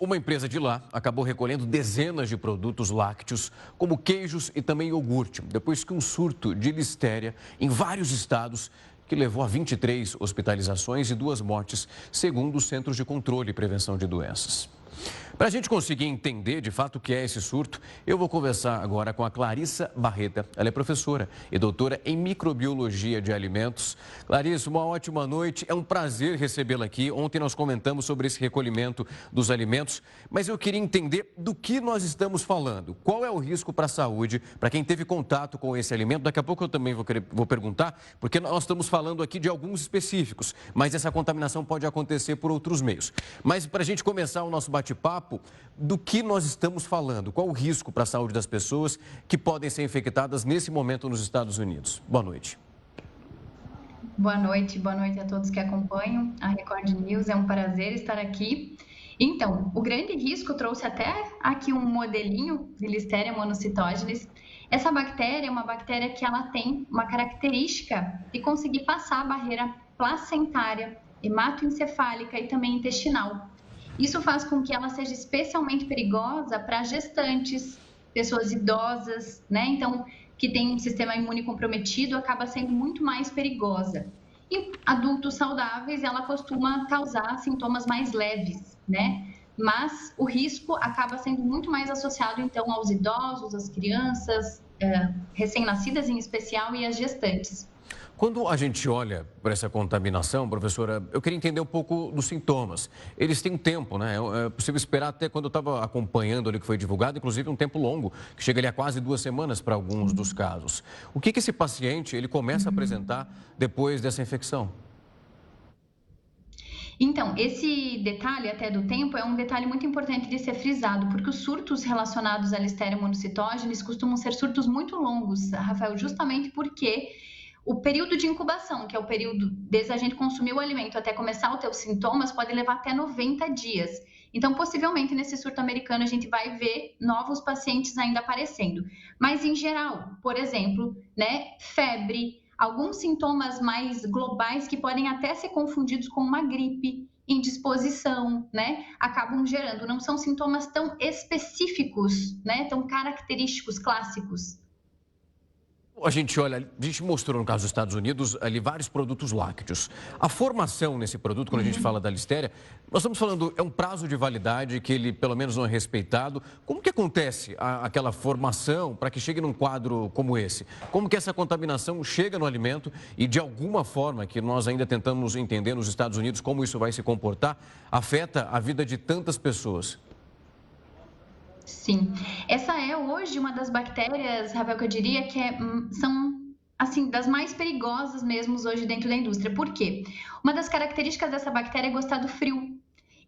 Uma empresa de lá acabou recolhendo dezenas de produtos lácteos, como queijos e também iogurte, depois que um surto de listéria em vários estados, que levou a 23 hospitalizações e 2 mortes, segundo os Centros de Controle e Prevenção de Doenças. Para a gente conseguir entender de fato o que é esse surto, eu vou conversar agora com a Clarissa Barreta. Ela é professora e doutora em microbiologia de alimentos. Clarissa, uma ótima noite. É um prazer recebê-la aqui. Ontem nós comentamos sobre esse recolhimento dos alimentos, mas eu queria entender do que nós estamos falando. Qual é o risco para a saúde, para quem teve contato com esse alimento? Daqui a pouco eu também vou perguntar, porque nós estamos falando aqui de alguns específicos, mas essa contaminação pode acontecer por outros meios. Mas para a gente começar o nosso bate-papo, do que nós estamos falando? Qual o risco para a saúde das pessoas que podem ser infectadas nesse momento nos Estados Unidos? Boa noite. Boa noite a todos que acompanham a Record News. É um prazer estar aqui. Então, o grande risco, trouxe até aqui um modelinho de Listeria monocytogenes. Essa bactéria é uma bactéria que ela tem uma característica de conseguir passar a barreira placentária, hematoencefálica e também intestinal. Isso faz com que ela seja especialmente perigosa para gestantes, pessoas idosas, né? Então, que tem um sistema imune comprometido, acaba sendo muito mais perigosa. Em adultos saudáveis, ela costuma causar sintomas mais leves, né? Mas o risco acaba sendo muito mais associado, então, aos idosos, às crianças, recém-nascidas em especial, e às gestantes. Quando a gente olha para essa contaminação, professora, eu queria entender um pouco dos sintomas. Eles têm um tempo, né? É possível esperar até quando eu estava acompanhando ali o que foi divulgado, inclusive um tempo longo, que chega ali a quase 2 semanas para alguns dos casos. O que esse paciente ele começa a apresentar depois dessa infecção? Então, esse detalhe até do tempo é um detalhe muito importante de ser frisado, porque os surtos relacionados à Listeria monocytogenes costumam ser surtos muito longos, Rafael, justamente porque o período de incubação, que é o período desde a gente consumir o alimento até começar a ter os sintomas, pode levar até 90 dias. Então, possivelmente, nesse surto americano, a gente vai ver novos pacientes ainda aparecendo. Mas, em geral, por exemplo, né, febre, alguns sintomas mais globais que podem até ser confundidos com uma gripe, indisposição, né, acabam gerando. Não são sintomas tão específicos, né, tão característicos, clássicos. A gente olha, a gente mostrou no caso dos Estados Unidos ali vários produtos lácteos. A formação nesse produto, quando a gente fala da listéria, nós estamos falando, é um prazo de validade que ele pelo menos não é respeitado. Como que acontece aquela formação para que chegue num quadro como esse? Como que essa contaminação chega no alimento e de alguma forma, que nós ainda tentamos entender nos Estados Unidos como isso vai se comportar, afeta a vida de tantas pessoas? Sim, essa é hoje uma das bactérias, Rafael, que eu diria que são, assim, das mais perigosas mesmo hoje dentro da indústria. Por quê? Uma das características dessa bactéria é gostar do frio.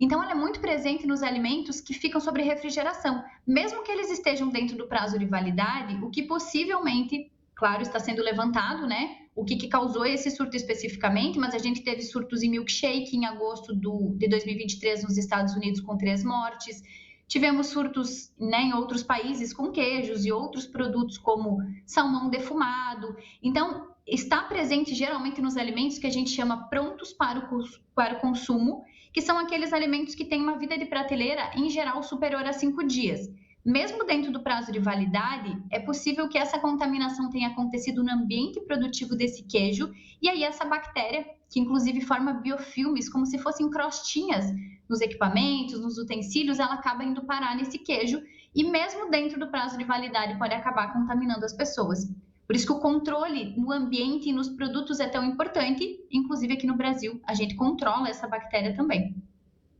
Então, ela é muito presente nos alimentos que ficam sob refrigeração. Mesmo que eles estejam dentro do prazo de validade, o que possivelmente, claro, está sendo levantado, né? O que causou esse surto especificamente, mas a gente teve surtos em milkshake em agosto de 2023 nos Estados Unidos com 3 mortes. Tivemos surtos, né, em outros países com queijos e outros produtos como salmão defumado. Então, está presente geralmente nos alimentos que a gente chama prontos para o consumo, que são aqueles alimentos que têm uma vida de prateleira, em geral, superior a 5 dias. Mesmo dentro do prazo de validade, é possível que essa contaminação tenha acontecido no ambiente produtivo desse queijo, e aí essa bactéria, que inclusive forma biofilmes, como se fossem crostinhas nos equipamentos, nos utensílios, ela acaba indo parar nesse queijo, e mesmo dentro do prazo de validade pode acabar contaminando as pessoas. Por isso que o controle no ambiente e nos produtos é tão importante, inclusive aqui no Brasil, a gente controla essa bactéria também.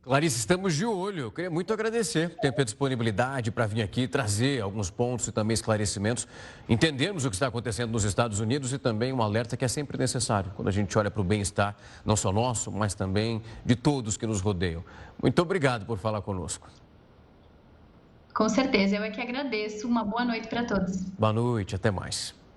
Clarice, estamos de olho. Eu queria muito agradecer o tempo e a disponibilidade para vir aqui trazer alguns pontos e também esclarecimentos, entendermos o que está acontecendo nos Estados Unidos e também um alerta que é sempre necessário quando a gente olha para o bem-estar, não só nosso, mas também de todos que nos rodeiam. Muito obrigado por falar conosco. Com certeza, eu é que agradeço. Uma boa noite para todos. Boa noite, até mais.